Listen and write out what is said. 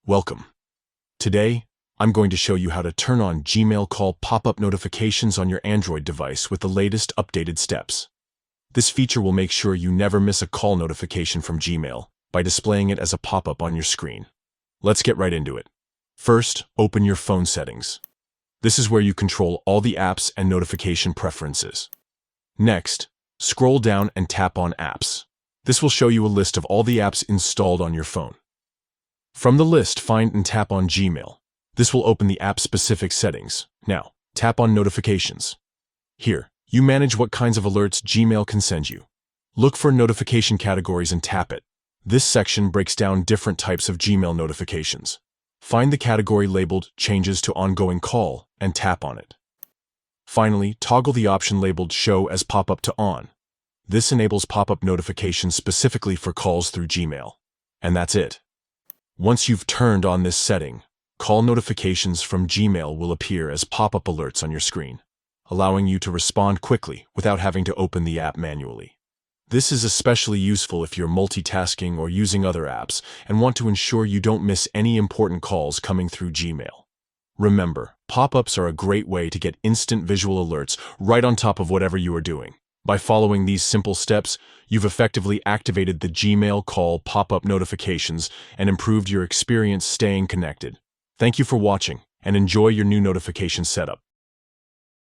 Welcome. Today, I'm going to show you how to turn on Gmail call pop-up notifications on your Android device with the latest updated steps. This feature will make sure you never miss a call notification from Gmail by displaying it as a pop-up on your screen. Let's get right into it. First, open your phone settings. This is where you control all the apps and notification preferences. Next, scroll down and tap on Apps. This will show you a list of all the apps installed on your phone. From the list, find and tap on Gmail. This will open the app-specific settings. Now, tap on Notifications. Here, you manage what kinds of alerts Gmail can send you. Look for notification categories and tap it. This section breaks down different types of Gmail notifications. Find the category labeled Changes to Ongoing Call and tap on it. Finally, toggle the option labeled Show as Pop-up to On. This enables pop-up notifications specifically for calls through Gmail. And that's it. Once you've turned on this setting, call notifications from Gmail will appear as pop-up alerts on your screen, allowing you to respond quickly without having to open the app manually. This is especially useful if you're multitasking or using other apps and want to ensure you don't miss any important calls coming through Gmail. Remember, pop-ups are a great way to get instant visual alerts right on top of whatever you are doing. By following these simple steps, you've effectively activated the Gmail call pop-up notifications and improved your experience staying connected. Thank you for watching, and enjoy your new notification setup.